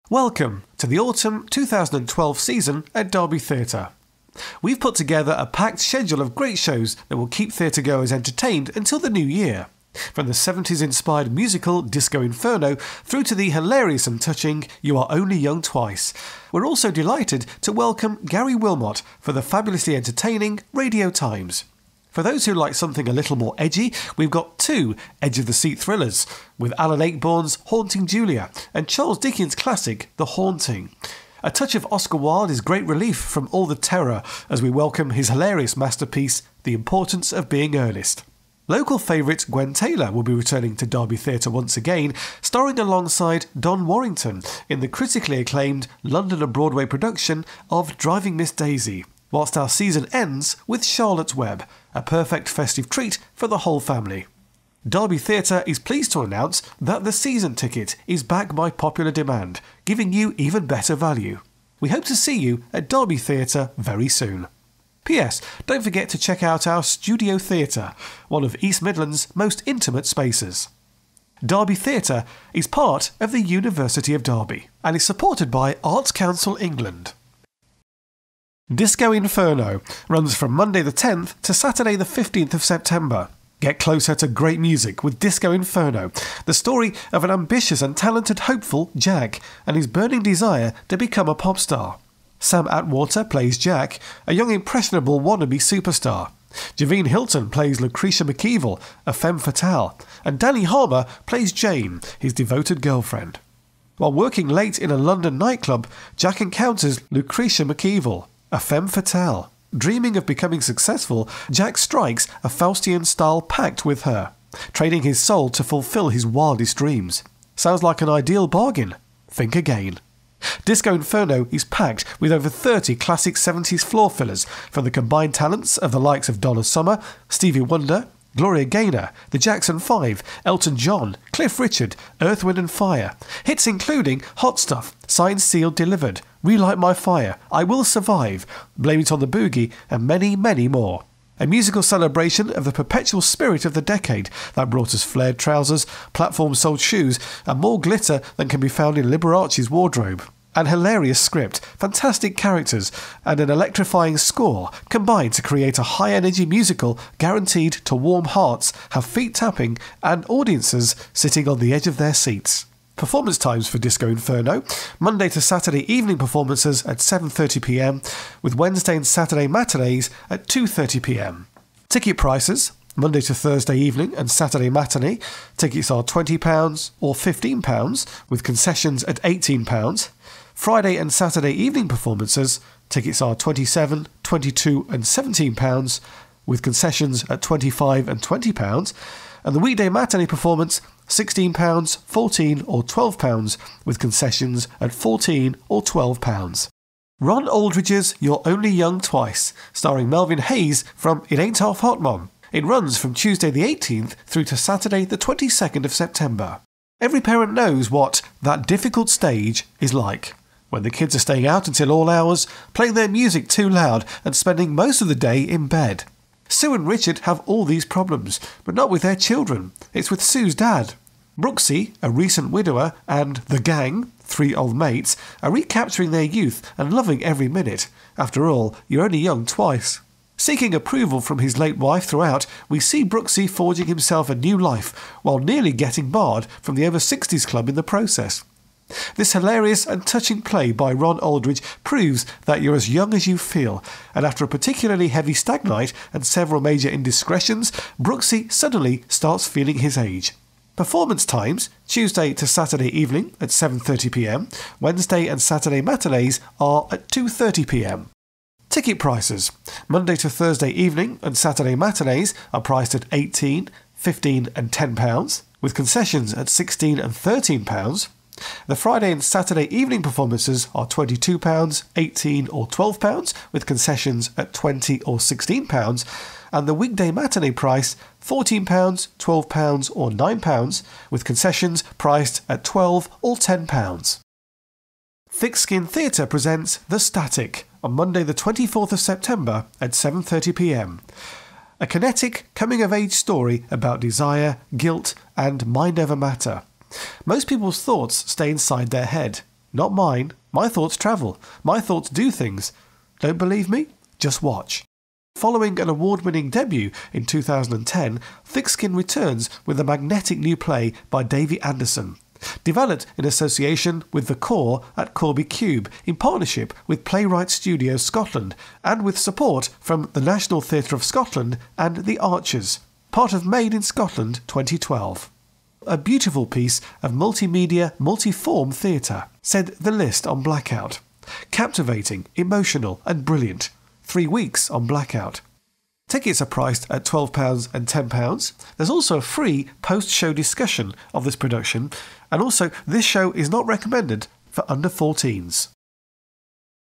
Welcome to the autumn 2012 season at Derby Theatre. We've put together a packed schedule of great shows that will keep theatregoers entertained until the new year. From the 70s-inspired musical Disco Inferno through to the hilarious and touching You Are Only Young Twice. We're also delighted to welcome Gary Wilmot for the fabulously entertaining Radio Times. For those who like something a little more edgy, we've got two edge-of-the-seat thrillers, with Alan Ayckbourn's Haunting Julia and Charles Dickens' classic The Haunting. A touch of Oscar Wilde is great relief from all the terror as we welcome his hilarious masterpiece, The Importance of Being Earnest. Local favourite Gwen Taylor will be returning to Derby Theatre once again, starring alongside Don Warrington in the critically acclaimed London and Broadway production of Driving Miss Daisy, whilst our season ends with Charlotte's Web, a perfect festive treat for the whole family. Derby Theatre is pleased to announce that the season ticket is back by popular demand, giving you even better value. We hope to see you at Derby Theatre very soon. P.S. Don't forget to check out our Studio Theatre, one of East Midlands' most intimate spaces. Derby Theatre is part of the University of Derby and is supported by Arts Council England. Disco Inferno runs from Monday the 10th to Saturday the 15th of September. Get closer to great music with Disco Inferno, the story of an ambitious and talented hopeful, Jack, and his burning desire to become a pop star. Sam Atwater plays Jack, a young impressionable wannabe superstar. Javine Hilton plays Lucretia McKeevill, a femme fatale, and Danny Harmer plays Jane, his devoted girlfriend. While working late in a London nightclub, Jack encounters Lucretia McKeevill, a femme fatale. Dreaming of becoming successful, Jack strikes a Faustian-style pact with her, trading his soul to fulfill his wildest dreams. Sounds like an ideal bargain? Think again. Disco Inferno is packed with over 30 classic 70s floor fillers from the combined talents of the likes of Donna Summer, Stevie Wonder, Gloria Gaynor, the Jackson 5, Elton John, Cliff Richard, Earth, Wind & Fire. Hits including Hot Stuff, Signed, Sealed, Delivered, Relight My Fire, I Will Survive, Blame It on the Boogie, and many, many more. A musical celebration of the perpetual spirit of the decade that brought us flared trousers, platform-soled shoes, and more glitter than can be found in Liberace's wardrobe. An hilarious script, fantastic characters, and an electrifying score combine to create a high-energy musical guaranteed to warm hearts, have feet tapping, and audiences sitting on the edge of their seats. Performance times for Disco Inferno: Monday to Saturday evening performances at 7:30pm, with Wednesday and Saturday matinees at 2:30pm. Ticket prices: Monday to Thursday evening and Saturday matinee, tickets are £20 or £15, with concessions at £18. Friday and Saturday evening performances, tickets are £27, £22 and £17, with concessions at £25 and £20, and the weekday matinee performance, £16, £14 or £12, with concessions at £14 or £12. Ron Aldridge's You're Only Young Twice, starring Melvin Hayes from It Ain't Half Hot Mom. It runs from Tuesday the 18th through to Saturday the 22nd of September. Every parent knows what that difficult stage is like, when the kids are staying out until all hours, playing their music too loud and spending most of the day in bed. Sue and Richard have all these problems, but not with their children. It's with Sue's dad. Brooksy, a recent widower, and the gang, 3 old mates, are recapturing their youth and loving every minute. After all, you're only young twice. Seeking approval from his late wife throughout, we see Brooksy forging himself a new life while nearly getting barred from the over-60s club in the process. This hilarious and touching play by Ron Aldridge proves that you're as young as you feel, and after a particularly heavy stag night and several major indiscretions, Brooksy suddenly starts feeling his age. Performance times: Tuesday to Saturday evening at 7:30pm, Wednesday and Saturday matinees are at 2:30pm. Ticket prices: Monday to Thursday evening and Saturday matinees are priced at £18, £15 and £10, with concessions at £16 and £13. The Friday and Saturday evening performances are £22, £18 or £12, with concessions at £20 or £16, and the weekday matinee price £14, £12 or £9, with concessions priced at £12 or £10. Thick Skin Theatre presents The Static on Monday the 24th of September at 7:30pm. A kinetic coming-of-age story about desire, guilt and mind over matter. Most people's thoughts stay inside their head. Not mine. My thoughts travel. My thoughts do things. Don't believe me? Just watch. Following an award-winning debut in 2010, Thick Skin returns with a magnetic new play by Davy Anderson. Developed in association with The Core at Corby Cube in partnership with Playwright Studios Scotland and with support from the National Theatre of Scotland and The Archers, part of Made in Scotland 2012. A beautiful piece of multimedia, multi-form theatre, said The List on Blackout. Captivating, emotional and brilliant. 3 weeks on Blackout. Tickets are priced at £12 and £10. There's also a free post-show discussion of this production, and also this show is not recommended for under 14s.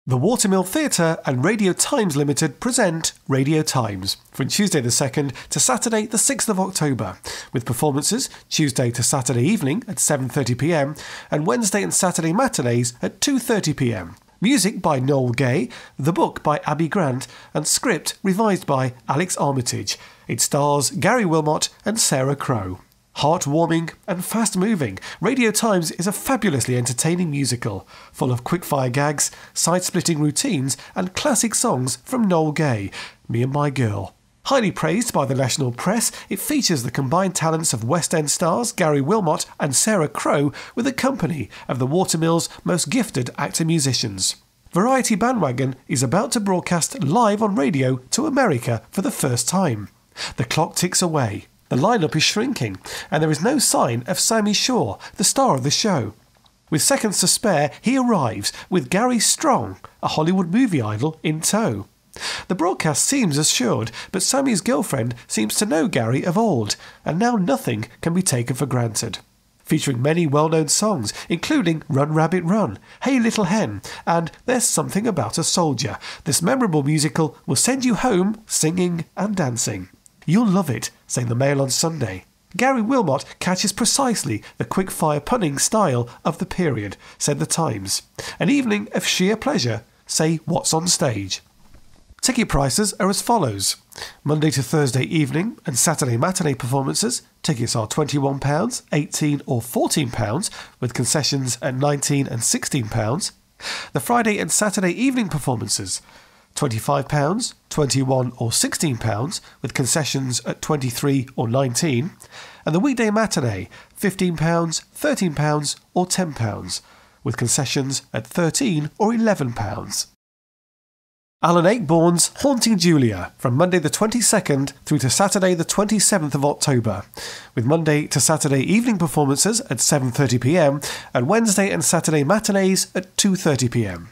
The Watermill Theatre and Radio Times Limited present Radio Times from Tuesday the 2nd to Saturday the 6th of October, with performances Tuesday to Saturday evening at 7:30pm and Wednesday and Saturday matinees at 2:30pm. Music by Noel Gay, the book by Abby Grant, and script revised by Alex Armitage. It stars Gary Wilmot and Sarah Crowe. Heartwarming and fast-moving, Radio Times is a fabulously entertaining musical, full of quick-fire gags, side-splitting routines, and classic songs from Noel Gay, Me and My Girl. Highly praised by the national press, it features the combined talents of West End stars Gary Wilmot and Sarah Crowe with the company of the Watermill's most gifted actor-musicians. Variety Bandwagon is about to broadcast live on radio to America for the first time. The clock ticks away, the lineup is shrinking, and there is no sign of Sammy Shaw, the star of the show. With seconds to spare, he arrives with Gary Strong, a Hollywood movie idol, in tow. The broadcast seems assured, but Sammy's girlfriend seems to know Gary of old, and now nothing can be taken for granted. Featuring many well-known songs, including Run Rabbit Run, Hey Little Hen, and There's Something About a Soldier, this memorable musical will send you home singing and dancing. You'll love it, say the Mail on Sunday. Gary Wilmot catches precisely the quick-fire punning style of the period, said The Times. An evening of sheer pleasure, say What's on Stage. Ticket prices are as follows. Monday to Thursday evening and Saturday matinee performances, tickets are £21, £18 or £14, with concessions at £19 and £16. The Friday and Saturday evening performances, £25, £21 or £16, with concessions at £23 or £19. And the weekday matinee, £15, £13 or £10, with concessions at £13 or £11. Alan Ayckbourn's Haunting Julia from Monday the 22nd through to Saturday the 27th of October, with Monday to Saturday evening performances at 7:30pm and Wednesday and Saturday matinees at 2:30pm.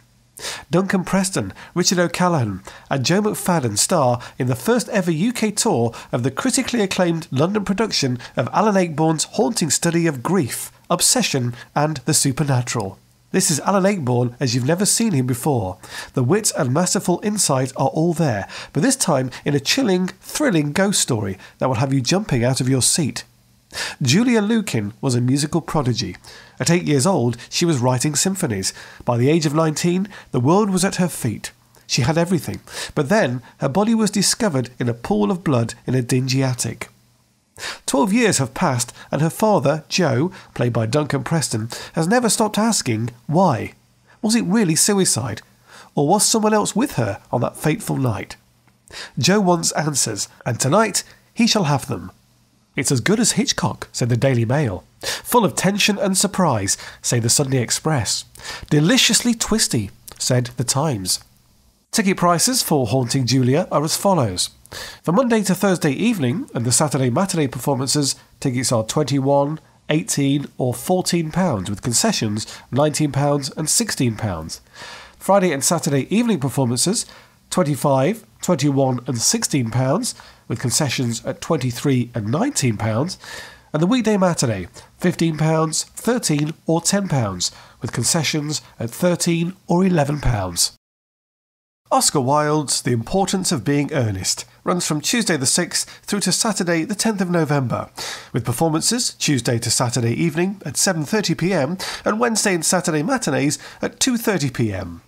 Duncan Preston, Richard O'Callaghan and Joe McFadden star in the first ever UK tour of the critically acclaimed London production of Alan Ayckbourn's haunting study of grief, obsession and the supernatural. This is Alan Ayckbourn as you've never seen him before. The wit and masterful insight are all there, but this time in a chilling, thrilling ghost story that will have you jumping out of your seat. Julia Lukin was a musical prodigy. At 8 years old, she was writing symphonies. By the age of 19, the world was at her feet. She had everything, but then her body was discovered in a pool of blood in a dingy attic. 12 years have passed, and her father, Joe, played by Duncan Preston, has never stopped asking why. Was it really suicide? Or was someone else with her on that fateful night? Joe wants answers, and tonight he shall have them. It's as good as Hitchcock, said the Daily Mail. Full of tension and surprise, say the Sunday Express. Deliciously twisty, said the Times. Ticket prices for Haunting Julia are as follows. For Monday to Thursday evening and the Saturday matinee performances, tickets are £21, £18 or £14, with concessions £19 and £16. Friday and Saturday evening performances, £25, £21 and £16, with concessions at £23 and £19. And the weekday matinee, £15, £13 or £10, with concessions at £13 or £11. Oscar Wilde's The Importance of Being Earnest runs from Tuesday the 6th through to Saturday the 10th of November, with performances Tuesday to Saturday evening at 7:30pm and Wednesday and Saturday matinees at 2:30pm.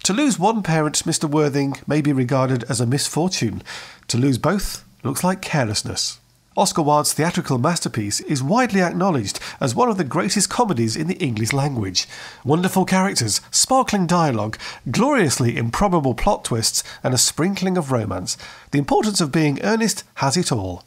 To lose one parent, Mr. Worthing, may be regarded as a misfortune. To lose both looks like carelessness. Oscar Wilde's theatrical masterpiece is widely acknowledged as one of the greatest comedies in the English language. Wonderful characters, sparkling dialogue, gloriously improbable plot twists, and a sprinkling of romance. The Importance of Being Earnest has it all.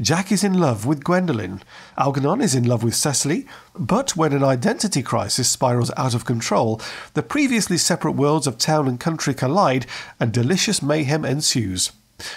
Jack is in love with Gwendolen. Algernon is in love with Cecily, but when an identity crisis spirals out of control, the previously separate worlds of town and country collide and delicious mayhem ensues.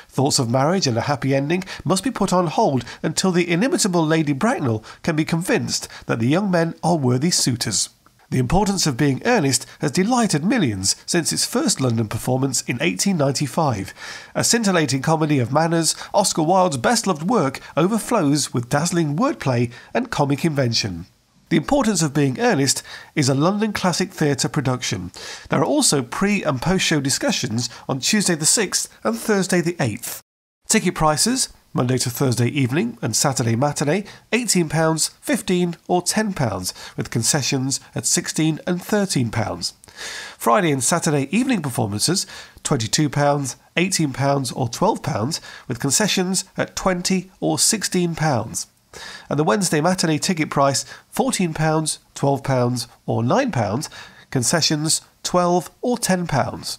Thoughts of marriage and a happy ending must be put on hold until the inimitable Lady Bracknell can be convinced that the young men are worthy suitors. The Importance of Being Earnest has delighted millions since its first London performance in 1895. A scintillating comedy of manners, Oscar Wilde's best-loved work overflows with dazzling wordplay and comic invention. The Importance of Being Earnest is a London Classic Theatre production. There are also pre- and post-show discussions on Tuesday the 6th and Thursday the 8th. Ticket prices: Monday to Thursday evening and Saturday matinee, £18, £15 or £10, with concessions at £16 and £13. Friday and Saturday evening performances, £22, £18 or £12, with concessions at £20 or £16. And the Wednesday matinee ticket price, £14, £12 or £9, concessions £12 or £10.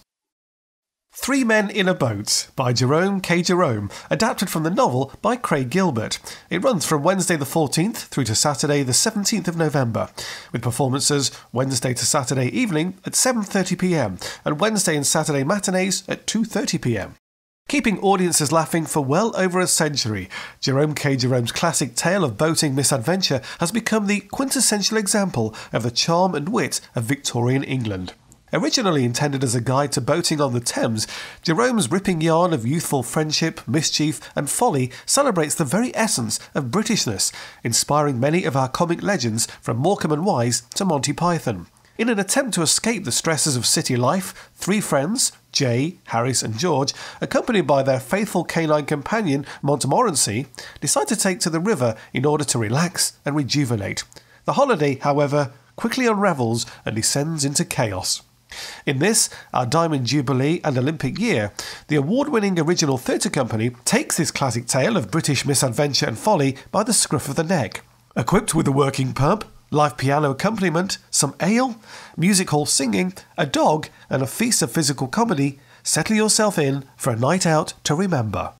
Three Men in a Boat by Jerome K. Jerome, adapted from the novel by Craig Gilbert. It runs from Wednesday the 14th through to Saturday the 17th of November, with performances Wednesday to Saturday evening at 7:30pm and Wednesday and Saturday matinees at 2:30pm. Keeping audiences laughing for well over a century, Jerome K. Jerome's classic tale of boating misadventure has become the quintessential example of the charm and wit of Victorian England. Originally intended as a guide to boating on the Thames, Jerome's ripping yarn of youthful friendship, mischief and folly celebrates the very essence of Britishness, inspiring many of our comic legends from Morecambe and Wise to Monty Python. In an attempt to escape the stresses of city life, three friends, Jay, Harris and George, accompanied by their faithful canine companion Montmorency, decide to take to the river in order to relax and rejuvenate. The holiday, however, quickly unravels and descends into chaos. In this, our Diamond Jubilee and Olympic year, the award-winning original theatre company takes this classic tale of British misadventure and folly by the scruff of the neck. Equipped with a working pub, live piano accompaniment, some ale, music hall singing, a dog and a feast of physical comedy, settle yourself in for a night out to remember.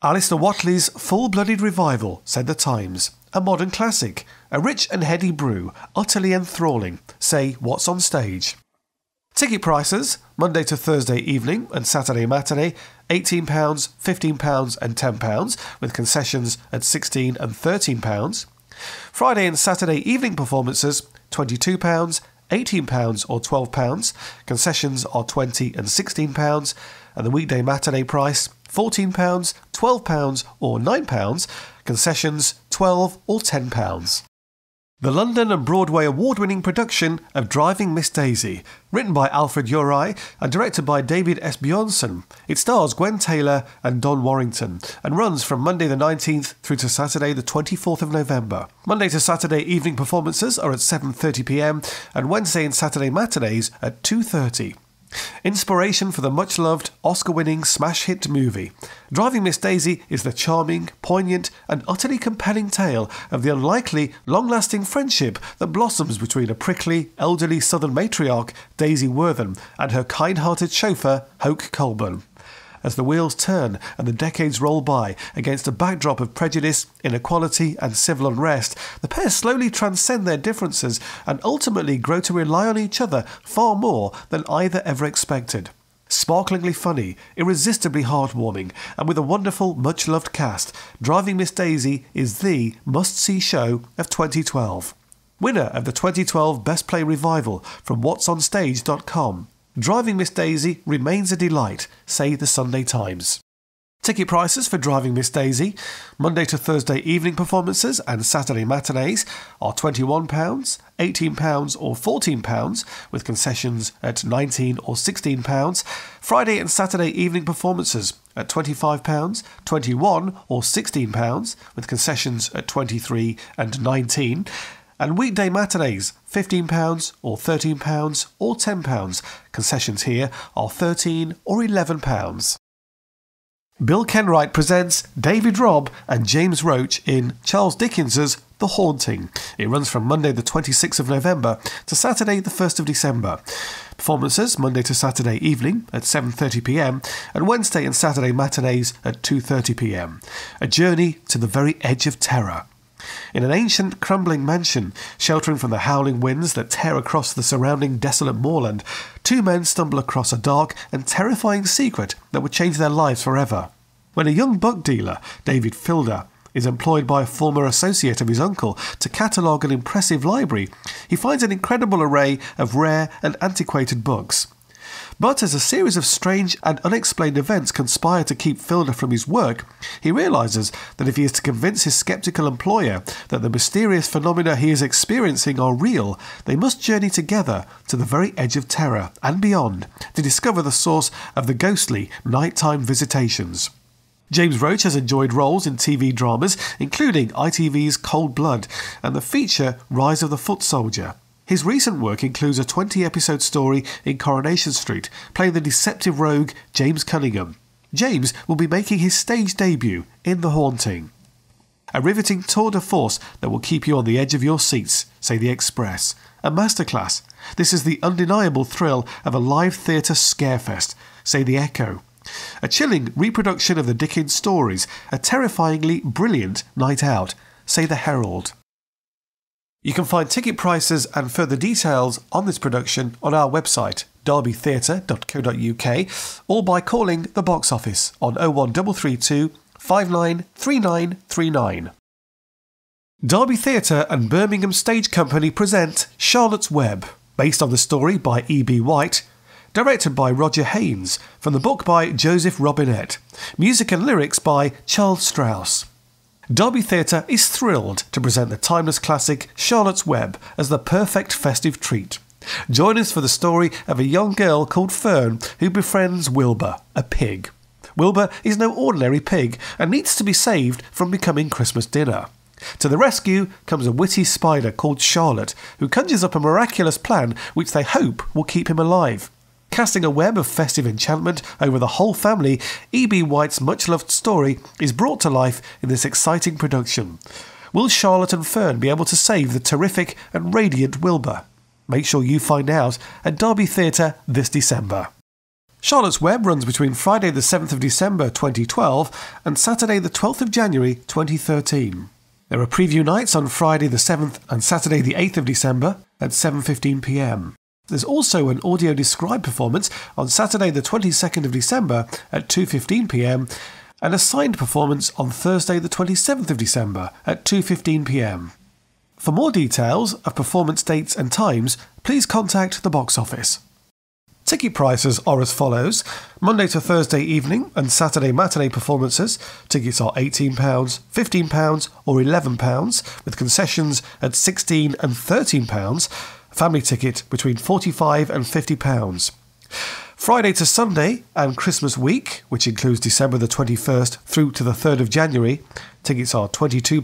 Alistair Watley's full-blooded revival, said The Times. A modern classic, a rich and heady brew, utterly enthralling, say what's on stage. Ticket prices: Monday to Thursday evening and Saturday matinee, £18, £15 and £10, with concessions at £16 and £13. Friday and Saturday evening performances, £22, £18 or £12, concessions are £20 and £16, and the weekday matinee price, £14, £12 or £9, concessions £12 or £10. The London and Broadway award-winning production of Driving Miss Daisy, written by Alfred Uri and directed by David S. Bjornson. It stars Gwen Taylor and Don Warrington and runs from Monday the 19th through to Saturday the 24th of November. Monday to Saturday evening performances are at 7:30pm and Wednesday and Saturday matinees at 2:30. Inspiration for the much-loved, Oscar-winning smash hit movie. Driving Miss Daisy is the charming, poignant and utterly compelling tale of the unlikely, long-lasting friendship that blossoms between a prickly, elderly southern matriarch, Daisy Wortham, and her kind-hearted chauffeur, Hoke Colburn. As the wheels turn and the decades roll by against a backdrop of prejudice, inequality and civil unrest, the pair slowly transcend their differences and ultimately grow to rely on each other far more than either ever expected. Sparklingly funny, irresistibly heartwarming, and with a wonderful, much-loved cast, Driving Miss Daisy is the must-see show of 2012. Winner of the 2012 Best Play Revival from whatsonstage.com. Driving Miss Daisy remains a delight, say the Sunday Times. Ticket prices for Driving Miss Daisy, Monday to Thursday evening performances and Saturday matinees are £21, £18 or £14, with concessions at £19 or £16. Friday and Saturday evening performances at £25, £21 or £16, with concessions at £23 and £19. And weekday matinees, £15 or £13 or £10. Concessions here are £13 or £11. Bill Kenwright presents David Robb and James Roach in Charles Dickens's The Haunting. It runs from Monday the 26th of November to Saturday the 1st of December. Performances Monday to Saturday evening at 7:30pm and Wednesday and Saturday matinees at 2:30pm. A journey to the very edge of terror. In an ancient, crumbling mansion, sheltering from the howling winds that tear across the surrounding desolate moorland, two men stumble across a dark and terrifying secret that would change their lives forever. When a young book dealer, David Filder, is employed by a former associate of his uncle to catalogue an impressive library, he finds an incredible array of rare and antiquated books. But as a series of strange and unexplained events conspire to keep Filder from his work, he realises that if he is to convince his sceptical employer that the mysterious phenomena he is experiencing are real, they must journey together to the very edge of terror and beyond to discover the source of the ghostly nighttime visitations. James Roach has enjoyed roles in TV dramas, including ITV's Cold Blood and the feature Rise of the Foot Soldier. His recent work includes a 20-episode story in Coronation Street, playing the deceptive rogue James Cunningham. James will be making his stage debut in The Haunting. A riveting tour de force that will keep you on the edge of your seats, say The Express. A masterclass. This is the undeniable thrill of a live theatre scarefest, say The Echo. A chilling reproduction of the Dickens stories, a terrifyingly brilliant night out, say The Herald. You can find ticket prices and further details on this production on our website, derbytheatre.co.uk, or by calling the box office on 01332 593939. Derby Theatre and Birmingham Stage Company present Charlotte's Web, based on the story by E.B. White, directed by Roger Haynes, from the book by Joseph Robinette, music and lyrics by Charles Strauss. Derby Theatre is thrilled to present the timeless classic Charlotte's Web as the perfect festive treat. Join us for the story of a young girl called Fern who befriends Wilbur, a pig. Wilbur is no ordinary pig and needs to be saved from becoming Christmas dinner. To the rescue comes a witty spider called Charlotte, who conjures up a miraculous plan which they hope will keep him alive. Casting a web of festive enchantment over the whole family, E.B. White's much-loved story is brought to life in this exciting production. Will Charlotte and Fern be able to save the terrific and radiant Wilbur? Make sure you find out at Derby Theatre this December. Charlotte's Web runs between Friday the 7th of December 2012 and Saturday the 12th of January 2013. There are preview nights on Friday the 7th and Saturday the 8th of December at 7:15pm. There's also an audio described performance on Saturday the 22nd of December at 2:15pm and a signed performance on Thursday the 27th of December at 2:15pm. For more details of performance dates and times, please contact the box office. Ticket prices are as follows. Monday to Thursday evening and Saturday matinee performances, tickets are £18, £15 or £11, with concessions at £16 and £13. Family ticket between £45 and £50. Friday to Sunday and Christmas week, which includes December the 21st through to the 3rd of January, tickets are £22,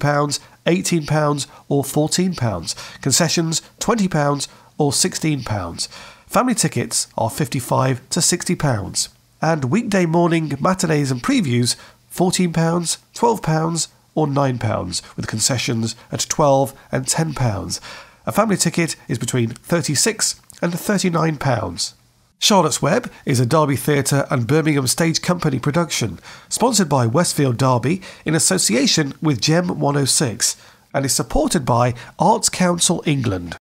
£18 or £14. Concessions £20 or £16. Family tickets are £55 to £60. And weekday morning matinees and previews £14, £12 or £9, with concessions at £12 and £10. A family ticket is between £36 and £39. Charlotte's Web is a Derby Theatre and Birmingham Stage Company production, sponsored by Westfield Derby in association with Gem 106, and is supported by Arts Council England.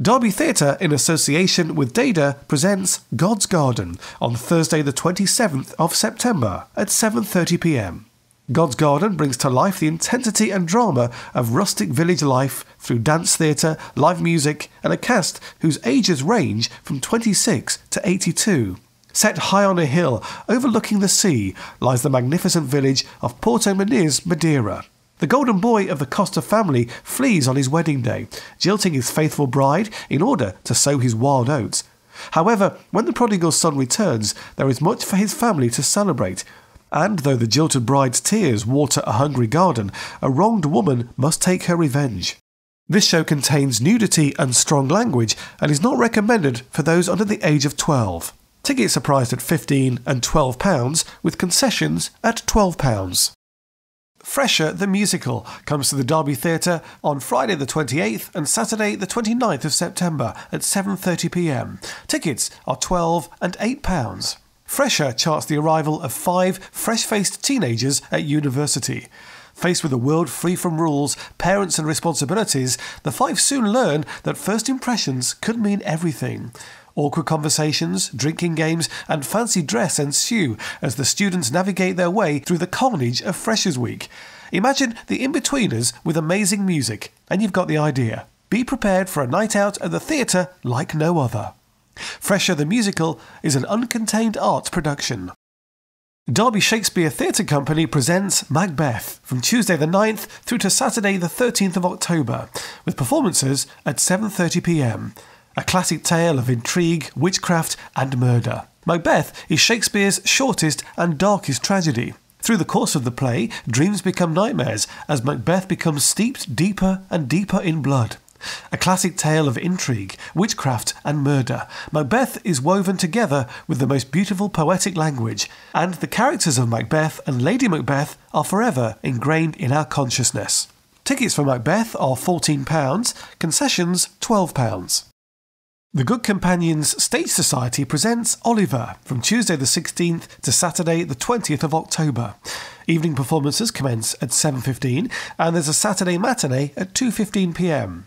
Derby Theatre in association with Dada presents God's Garden on Thursday the 27th of September at 7:30pm. God's Garden brings to life the intensity and drama of rustic village life through dance theatre, live music and a cast whose ages range from 26 to 82. Set high on a hill overlooking the sea lies the magnificent village of Porto Muniz, Madeira. The golden boy of the Costa family flees on his wedding day, jilting his faithful bride in order to sow his wild oats. However, when the prodigal son returns, there is much for his family to celebrate. And though the jilted bride's tears water a hungry garden, a wronged woman must take her revenge. This show contains nudity and strong language and is not recommended for those under the age of 12. Tickets are priced at £15 and £12, with concessions at £12. Frasier the Musical comes to the Derby Theatre on Friday the 28th and Saturday the 29th of September at 7:30pm. Tickets are £12 and £8. Frasier charts the arrival of 5 fresh-faced teenagers at university. Faced with a world free from rules, parents and responsibilities, the 5 soon learn that first impressions could mean everything. Awkward conversations, drinking games and fancy dress ensue as the students navigate their way through the carnage of Freshers' Week. Imagine the in-betweeners with amazing music, and you've got the idea. Be prepared for a night out at the theatre like no other. Frasier the Musical is an uncontained arts production. Derby Shakespeare Theatre Company presents Macbeth from Tuesday the 9th through to Saturday the 13th of October, with performances at 7:30pm. A classic tale of intrigue, witchcraft and murder. Macbeth is Shakespeare's shortest and darkest tragedy. Through the course of the play, dreams become nightmares as Macbeth becomes steeped deeper and deeper in blood. A classic tale of intrigue, witchcraft and murder, Macbeth is woven together with the most beautiful poetic language, and the characters of Macbeth and Lady Macbeth are forever ingrained in our consciousness. Tickets for Macbeth are £14, concessions £12. The Good Companions Stage Society presents Oliver from Tuesday the 16th to Saturday the 20th of October. Evening performances commence at 7:15 and there's a Saturday matinee at 2:15pm.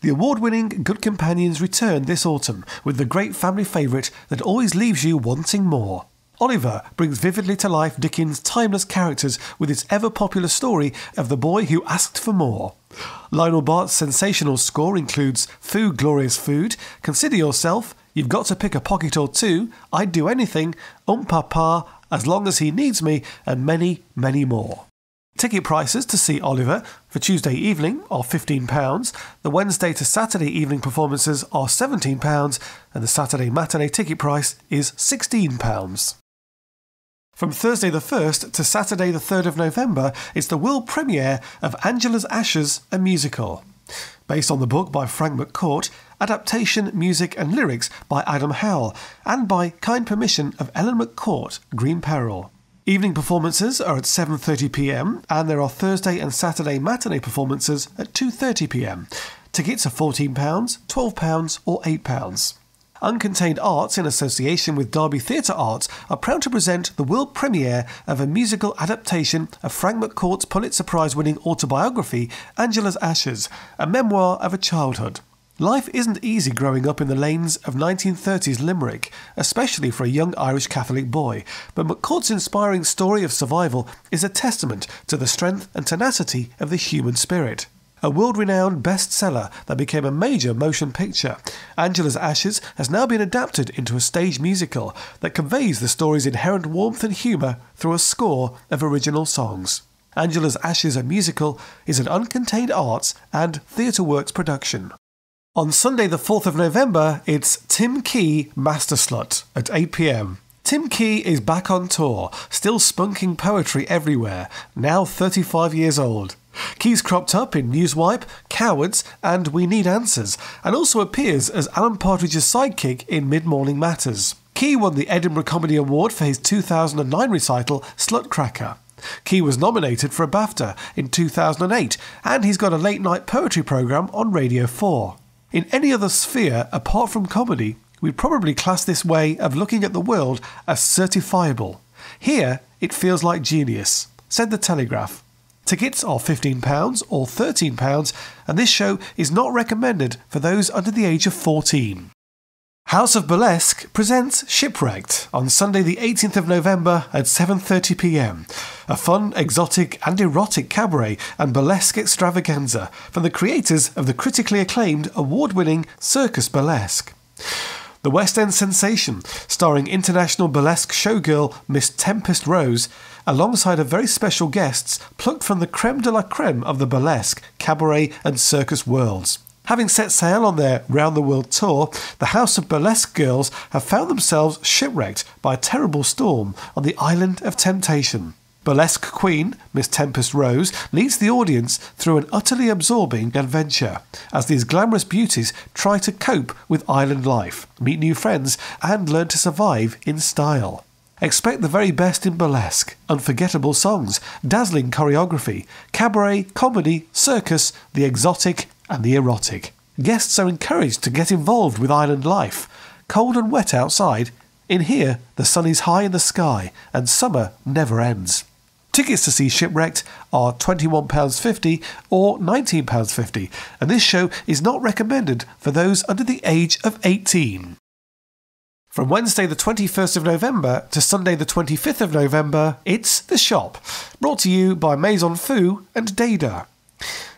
The award-winning Good Companions return this autumn with the great family favourite that always leaves you wanting more. Oliver brings vividly to life Dickens' timeless characters with its ever-popular story of the boy who asked for more. Lionel Bart's sensational score includes Food, Glorious Food, Consider Yourself, You've Got to Pick a Pocket or Two, I'd Do Anything, Papa, As Long as He Needs Me, and many, many more. Ticket prices to see Oliver for Tuesday evening are £15, the Wednesday to Saturday evening performances are £17, and the Saturday matinee ticket price is £16. From Thursday the 1st to Saturday the 3rd of November, it's the world premiere of Angela's Ashes, a musical. Based on the book by Frank McCourt, adaptation, music and lyrics by Adam Howell, and by kind permission of Ellen McCourt, Green Peril. Evening performances are at 7:30pm, and there are Thursday and Saturday matinee performances at 2:30pm. Tickets are £14, £12 or £8. Uncontained Arts, in association with Derby Theatre Arts, are proud to present the world premiere of a musical adaptation of Frank McCourt's Pulitzer Prize-winning autobiography, Angela's Ashes, a memoir of a childhood. Life isn't easy growing up in the lanes of 1930s Limerick, especially for a young Irish Catholic boy, but McCourt's inspiring story of survival is a testament to the strength and tenacity of the human spirit. A world-renowned bestseller that became a major motion picture, Angela's Ashes has now been adapted into a stage musical that conveys the story's inherent warmth and humour through a score of original songs. Angela's Ashes, a musical, is an Uncontained Arts and TheatreWorks production. On Sunday the 4th of November, it's Tim Key Master Slut at 8pm. Tim Key is back on tour, still spunking poetry everywhere, now 35 years old. Key's cropped up in Newswipe, Cowards and We Need Answers, and also appears as Alan Partridge's sidekick in Mid-Morning Matters. Key won the Edinburgh Comedy Award for his 2009 recital Slutcracker. Key was nominated for a BAFTA in 2008, and he's got a late-night poetry programme on Radio 4. In any other sphere apart from comedy, we'd probably class this way of looking at the world as certifiable. Here, it feels like genius, said The Telegraph. Tickets are £15 or £13, and this show is not recommended for those under the age of 14. House of Burlesque presents Shipwrecked on Sunday the 18th of November at 7:30pm. A fun, exotic and erotic cabaret and burlesque extravaganza from the creators of the critically acclaimed award-winning Circus Burlesque. The West End sensation, starring international burlesque showgirl Miss Tempest Rose, alongside of very special guests plucked from the creme de la creme of the burlesque, cabaret and circus worlds. Having set sail on their round-the-world tour, the House of Burlesque girls have found themselves shipwrecked by a terrible storm on the Island of Temptation. Burlesque queen, Miss Tempest Rose, leads the audience through an utterly absorbing adventure as these glamorous beauties try to cope with island life, meet new friends, and learn to survive in style. Expect the very best in burlesque, unforgettable songs, dazzling choreography, cabaret, comedy, circus, the exotic and the erotic. Guests are encouraged to get involved with island life. Cold and wet outside, in here the sun is high in the sky and summer never ends. Tickets to see Shipwrecked are £21.50 or £19.50, and this show is not recommended for those under the age of 18. From Wednesday the 21st of November to Sunday the 25th of November, it's The Shop, brought to you by Maison Fu and Dada.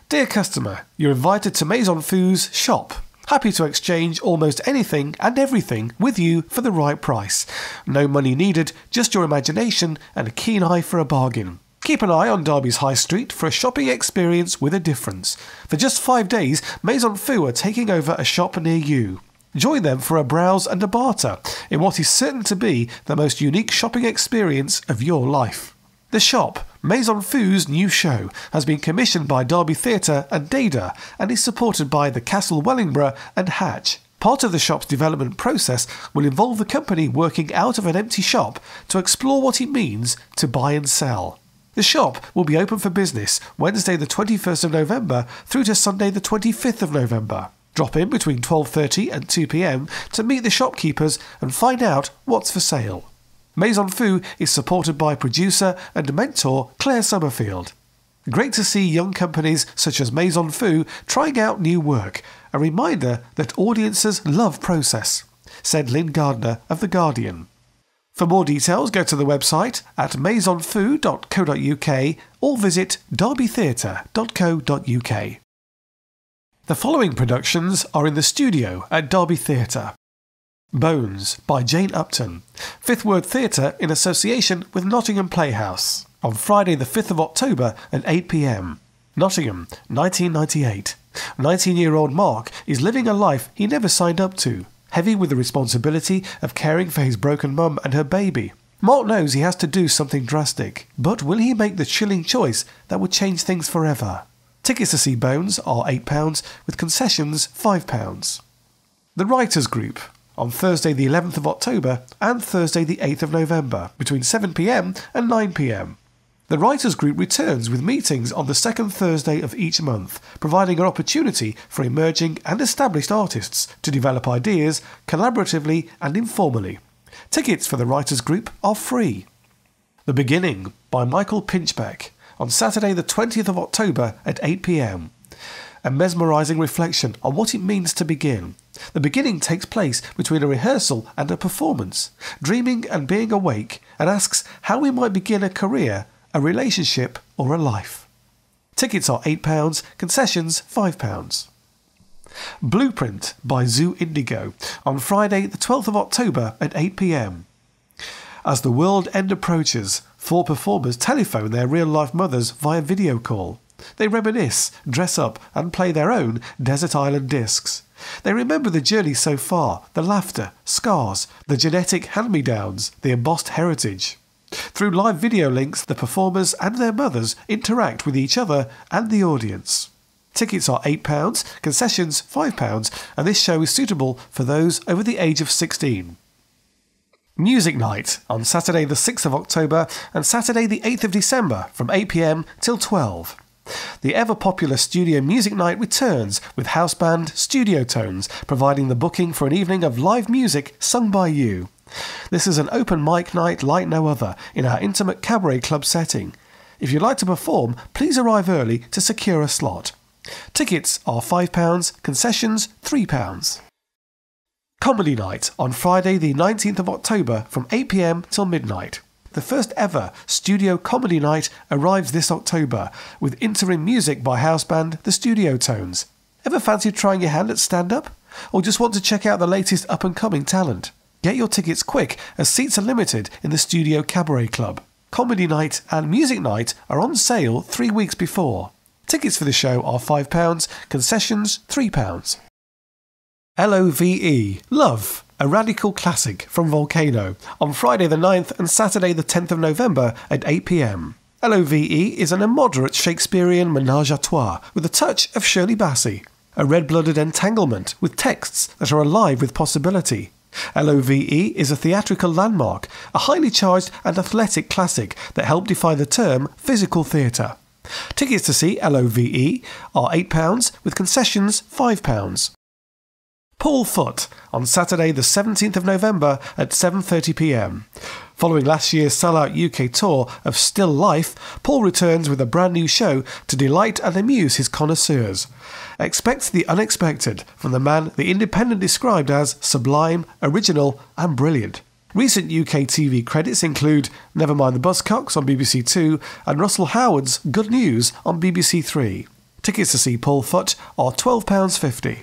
Dear customer, you're invited to Maison Fu's shop. Happy to exchange almost anything and everything with you for the right price. No money needed, just your imagination and a keen eye for a bargain. Keep an eye on Derby's High Street for a shopping experience with a difference. For just 5 days, Maison Fu are taking over a shop near you. Join them for a browse and a barter in what is certain to be the most unique shopping experience of your life. The Shop, Maison Fu's new show, has been commissioned by Derby Theatre and Dada and is supported by the Castle Wellingborough and Hatch. Part of the shop's development process will involve the company working out of an empty shop to explore what it means to buy and sell. The shop will be open for business Wednesday the 21st of November through to Sunday the 25th of November. Drop in between 12:30 and 2 p.m. to meet the shopkeepers and find out what's for sale. Maison Fu is supported by producer and mentor Claire Summerfield. Great to see young companies such as Maison Fu trying out new work, a reminder that audiences love process, said Lynn Gardner of The Guardian. For more details, go to the website at maisonfu.co.uk or visit derbytheatre.co.uk. The following productions are in the studio at Derby Theatre. Bones by Jane Upton, Fifth Word Theatre in association with Nottingham Playhouse, on Friday the 5th of October at 8 p.m. Nottingham, 1998. 19-year-old Mark is living a life he never signed up to, heavy with the responsibility of caring for his broken mum and her baby. Mark knows he has to do something drastic, but will he make the chilling choice that would change things forever? Tickets to see Bones are £8, with concessions £5. The Writers' Group, on Thursday the 11th of October and Thursday the 8th of November, between 7 p.m. and 9 p.m. The Writers' Group returns with meetings on the second Thursday of each month, providing an opportunity for emerging and established artists to develop ideas collaboratively and informally. Tickets for the Writers' Group are free. The Beginning by Michael Pinchbeck, on Saturday the 20th of October at 8 p.m. A mesmerising reflection on what it means to begin. The beginning takes place between a rehearsal and a performance, dreaming and being awake, and asks how we might begin a career, a relationship or a life. Tickets are £8, concessions £5. Blueprint by Zoo Indigo, on Friday the 12th of October at 8 p.m. As the world end approaches, 4 performers telephone their real-life mothers via video call. They reminisce, dress up and play their own Desert Island discs. They remember the journey so far, the laughter, scars, the genetic hand-me-downs, the embossed heritage. Through live video links, the performers and their mothers interact with each other and the audience. Tickets are £8, concessions £5, and this show is suitable for those over the age of 16. Music Night on Saturday the 6th of October and Saturday the 8th of December from 8 p.m. till 12. The ever-popular Studio Music Night returns with house band Studio Tones, providing the booking for an evening of live music sung by you. This is an open mic night like no other in our intimate cabaret club setting. If you'd like to perform, please arrive early to secure a slot. Tickets are £5, concessions £3. Comedy Night on Friday the 19th of October from 8 p.m. till midnight. The first ever Studio Comedy Night arrives this October with interim music by house band The Studio Tones. Ever fancied trying your hand at stand-up? Or just want to check out the latest up-and-coming talent? Get your tickets quick as seats are limited in the Studio Cabaret Club. Comedy Night and Music Night are on sale 3 weeks before. Tickets for the show are £5, concessions £3. LOVE, Love a radical classic from Volcano, on Friday the 9th and Saturday the 10th of November at 8 p.m. LOVE is an immoderate Shakespearean menage a trois with a touch of Shirley Bassey, a red-blooded entanglement with texts that are alive with possibility. LOVE is a theatrical landmark, a highly charged and athletic classic that helped define the term physical theatre. Tickets to see LOVE are £8 with concessions £5. Paul Foot on Saturday the 17th of November at 7:30 p.m. Following last year's sellout UK tour of Still Life, Paul returns with a brand new show to delight and amuse his connoisseurs. Expect the unexpected from the man The Independent described as sublime, original and brilliant. Recent UK TV credits include Never Mind the Buzzcocks on BBC Two and Russell Howard's Good News on BBC Three. Tickets to see Paul Foot are £12.50.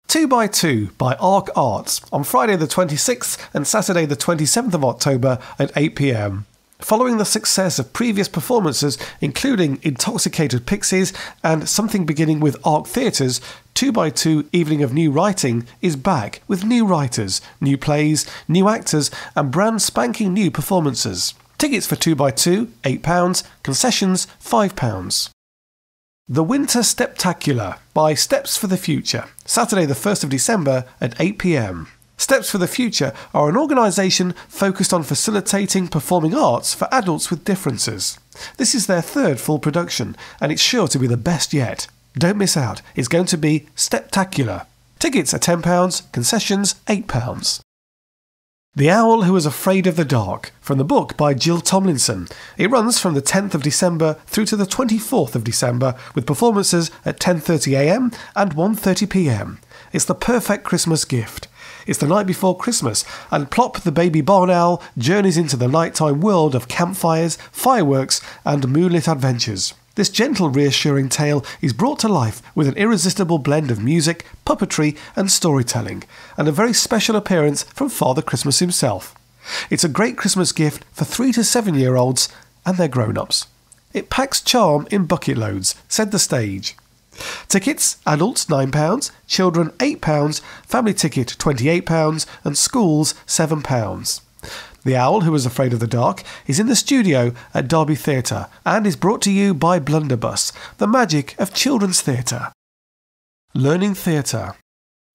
2x2 by Arc Arts on Friday the 26th and Saturday the 27th of October at 8 p.m. Following the success of previous performances, including Intoxicated Pixies and Something Beginning with Arc Theatre's 2x2 Evening of New Writing is back with new writers, new plays, new actors and brand spanking new performances. Tickets for 2x2, £8, concessions £5. The Winter Steptacular by Steps for the Future, Saturday the 1st of December at 8 p.m. Steps for the Future are an organisation focused on facilitating performing arts for adults with differences. This is their third full production, and it's sure to be the best yet. Don't miss out, it's going to be Steptacular. Tickets are £10, concessions £8. The Owl Who Was Afraid of the Dark, from the book by Jill Tomlinson. It runs from the 10th of December through to the 24th of December, with performances at 10:30am and 1:30pm. It's the perfect Christmas gift. It's the night before Christmas, and Plop the baby barn owl journeys into the nighttime world of campfires, fireworks, and moonlit adventures. This gentle, reassuring tale is brought to life with an irresistible blend of music, puppetry, and storytelling, and a very special appearance from Father Christmas himself. It's a great Christmas gift for 3 to 7-year-olds and their grown-ups. It packs charm in bucket loads, said the stage. Tickets, adults £9, children £8, family ticket £28, and schools £7. The Owl Who Was Afraid of the Dark is in the studio at Derby Theatre and is brought to you by Blunderbuss, the magic of children's theatre. Learning Theatre.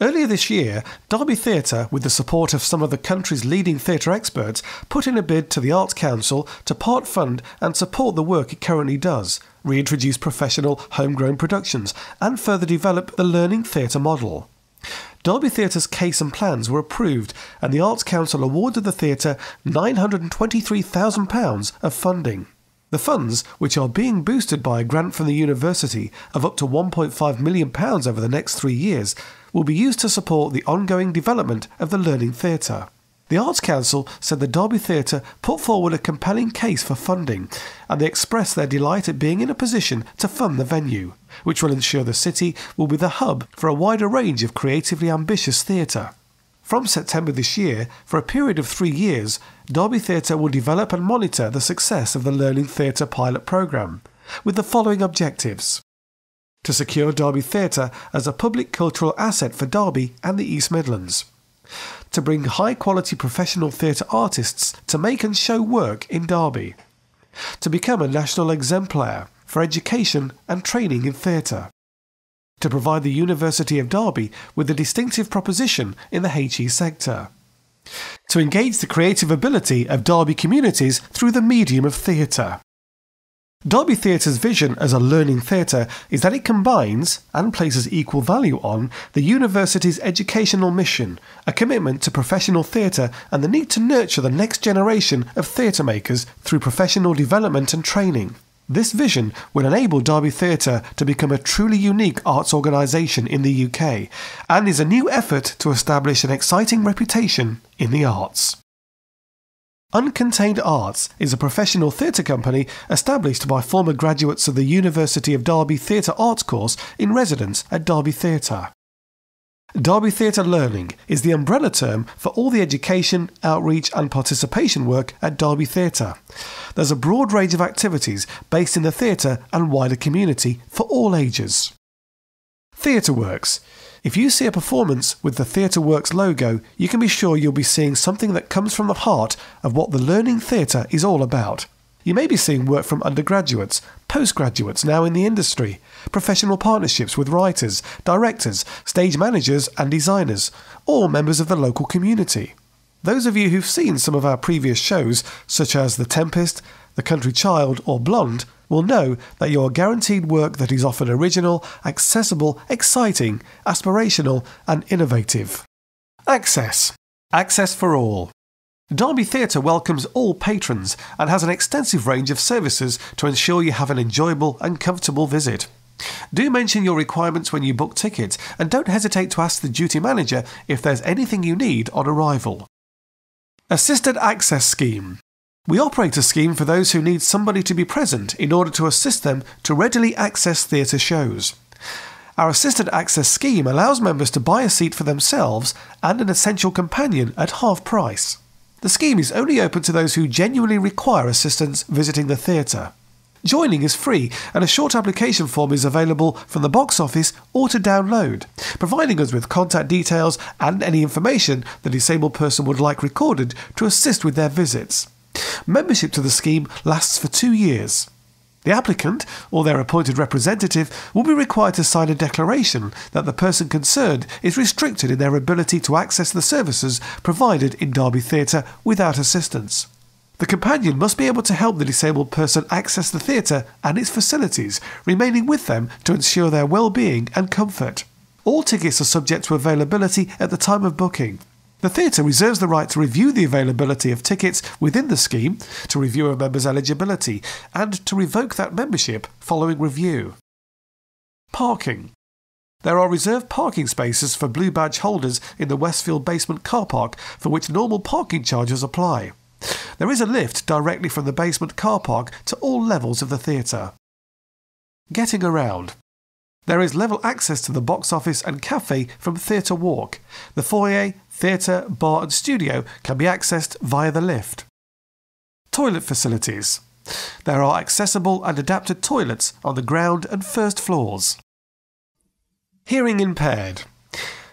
Earlier this year, Derby Theatre, with the support of some of the country's leading theatre experts, put in a bid to the Arts Council to part fund and support the work it currently does, reintroduce professional homegrown productions, and further develop the learning theatre model. Derby Theatre's case and plans were approved, and the Arts Council awarded the theatre £923,000 of funding. The funds, which are being boosted by a grant from the university of up to £1.5 million over the next 3 years, will be used to support the ongoing development of the learning theatre. The Arts Council said the Derby Theatre put forward a compelling case for funding, and they expressed their delight at being in a position to fund the venue, which will ensure the city will be the hub for a wider range of creatively ambitious theatre. From September this year, for a period of 3 years, Derby Theatre will develop and monitor the success of the Learning Theatre pilot programme, with the following objectives: to secure Derby Theatre as a public cultural asset for Derby and the East Midlands, to bring high-quality professional theatre artists to make and show work in Derby, to become a national exemplar for education and training in theatre, to provide the University of Derby with a distinctive proposition in the HE sector, to engage the creative ability of Derby communities through the medium of theatre. Derby Theatre's vision as a learning theatre is that it combines, and places equal value on, the university's educational mission, a commitment to professional theatre and the need to nurture the next generation of theatre makers through professional development and training. This vision will enable Derby Theatre to become a truly unique arts organisation in the UK, and is a new effort to establish an exciting reputation in the arts. Uncontained Arts is a professional theatre company established by former graduates of the University of Derby Theatre Arts course in residence at Derby Theatre. Derby Theatre Learning is the umbrella term for all the education, outreach and participation work at Derby Theatre. There's a broad range of activities based in the theatre and wider community for all ages. TheatreWorks If you see a performance with the Theatre Works logo, you can be sure you'll be seeing something that comes from the heart of what the learning theatre is all about. You may be seeing work from undergraduates, postgraduates now in the industry, professional partnerships with writers, directors, stage managers and designers, or members of the local community. Those of you who've seen some of our previous shows, such as The Tempest, The Country Child or Blonde, will know that you are guaranteed work that is often original, accessible, exciting, aspirational and innovative. Access. Access for all. Derby Theatre welcomes all patrons and has an extensive range of services to ensure you have an enjoyable and comfortable visit. Do mention your requirements when you book tickets and don't hesitate to ask the duty manager if there's anything you need on arrival. Assisted Access Scheme. We operate a scheme for those who need somebody to be present in order to assist them to readily access theatre shows. Our Assisted Access Scheme allows members to buy a seat for themselves and an essential companion at half price. The scheme is only open to those who genuinely require assistance visiting the theatre. Joining is free and a short application form is available from the box office or to download, providing us with contact details and any information the disabled person would like recorded to assist with their visits. Membership to the scheme lasts for 2 years. The applicant or their appointed representative will be required to sign a declaration that the person concerned is restricted in their ability to access the services provided in Derby Theatre without assistance. The companion must be able to help the disabled person access the theatre and its facilities, remaining with them to ensure their well-being and comfort. All tickets are subject to availability at the time of booking. The theatre reserves the right to review the availability of tickets within the scheme, to review a member's eligibility, and to revoke that membership following review. Parking. There are reserved parking spaces for blue badge holders in the Westfield basement car park for which normal parking charges apply. There is a lift directly from the basement car park to all levels of the theatre. Getting around. There is level access to the box office and cafe from Theatre Walk. The foyer, theatre, bar and studio can be accessed via the lift. Toilet facilities. There are accessible and adapted toilets on the ground and first floors. Hearing impaired.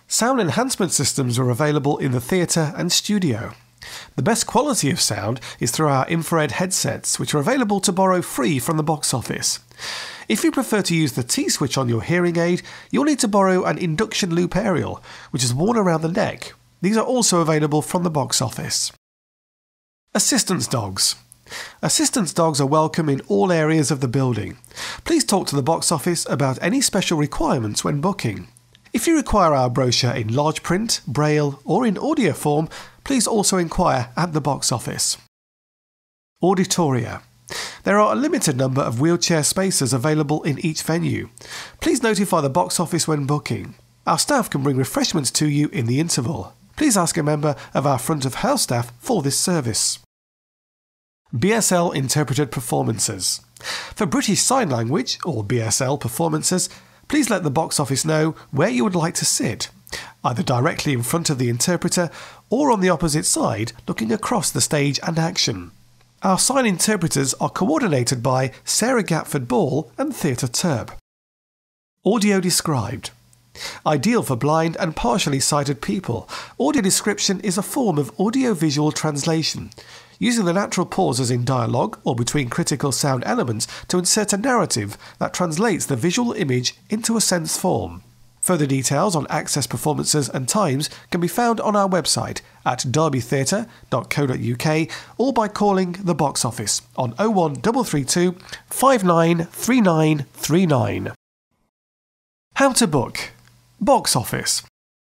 Sound enhancement systems are available in the theatre and studio. The best quality of sound is through our infrared headsets, which are available to borrow free from the box office. If you prefer to use the T-switch on your hearing aid, you'll need to borrow an induction loop aerial, which is worn around the neck. These are also available from the box office. Assistance dogs. Assistance dogs are welcome in all areas of the building. Please talk to the box office about any special requirements when booking. If you require our brochure in large print, braille or in audio form, please also inquire at the box office. Auditoria. There are a limited number of wheelchair spaces available in each venue. Please notify the box office when booking. Our staff can bring refreshments to you in the interval. Please ask a member of our front of house staff for this service. BSL interpreted performances. For British Sign Language, or BSL performances, please let the box office know where you would like to sit, either directly in front of the interpreter or on the opposite side looking across the stage and action. Our sign interpreters are coordinated by Sarah Gatford Ball and Theatre Turb. Audio described. Ideal for blind and partially sighted people, audio description is a form of audio-visual translation, using the natural pauses in dialogue or between critical sound elements to insert a narrative that translates the visual image into a sense form. Further details on access performances and times can be found on our website at derbytheatre.co.uk or by calling the box office on 01332 593939. How to book. Box office.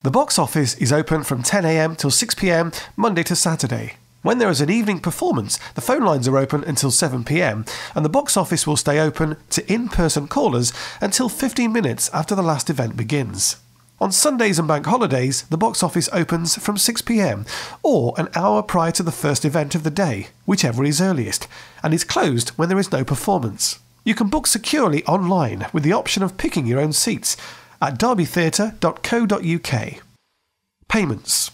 The box office is open from 10 a.m. till 6 p.m. Monday to Saturday. When there is an evening performance, the phone lines are open until 7 p.m. and the box office will stay open to in-person callers until 15 minutes after the last event begins. On Sundays and bank holidays, the box office opens from 6 p.m. or an hour prior to the first event of the day, whichever is earliest, and is closed when there is no performance. You can book securely online with the option of picking your own seats at derbytheatre.co.uk. Payments.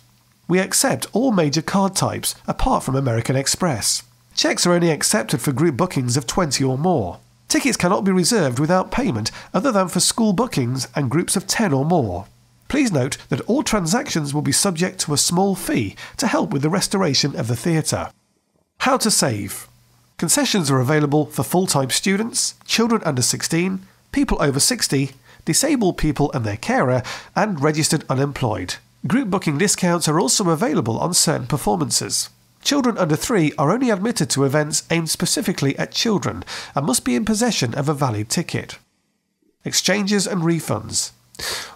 We accept all major card types apart from American Express. Cheques are only accepted for group bookings of 20 or more. Tickets cannot be reserved without payment other than for school bookings and groups of 10 or more. Please Please note that all transactions will be subject to a small fee to help with the restoration of the theatre. How to save. Concessions are available for full-time students, children under 16, people over 60, disabled people and their carer, and registered unemployed. Group booking discounts are also available on certain performances. Children under 3 are only admitted to events aimed specifically at children and must be in possession of a valid ticket. Exchanges and refunds.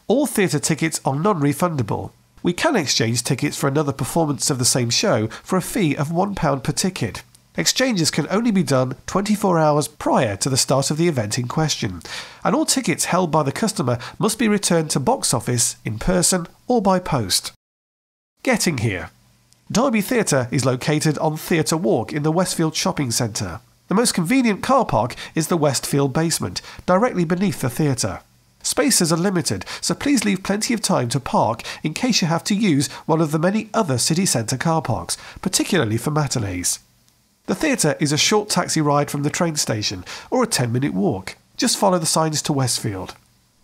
All theatre tickets are non-refundable. We can exchange tickets for another performance of the same show for a fee of £1 per ticket. Exchanges can only be done 24 hours prior to the start of the event in question, and all tickets held by the customer must be returned to box office in person or by post. Getting here. Derby Theatre is located on Theatre Walk in the Westfield Shopping Centre. The most convenient car park is the Westfield basement, directly beneath the theatre. Spaces are limited, so please leave plenty of time to park in case you have to use one of the many other city centre car parks, particularly for matinees. The theatre is a short taxi ride from the train station, or a 10-minute walk. Just follow the signs to Westfield.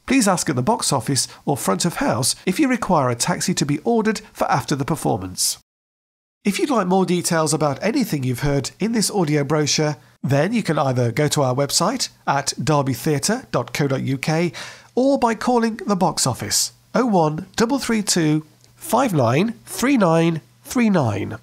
Please ask at the box office or front of house if you require a taxi to be ordered for after the performance. If you'd like more details about anything you've heard in this audio brochure, then you can either go to our website at derbytheatre.co.uk or by calling the box office 01332 593939.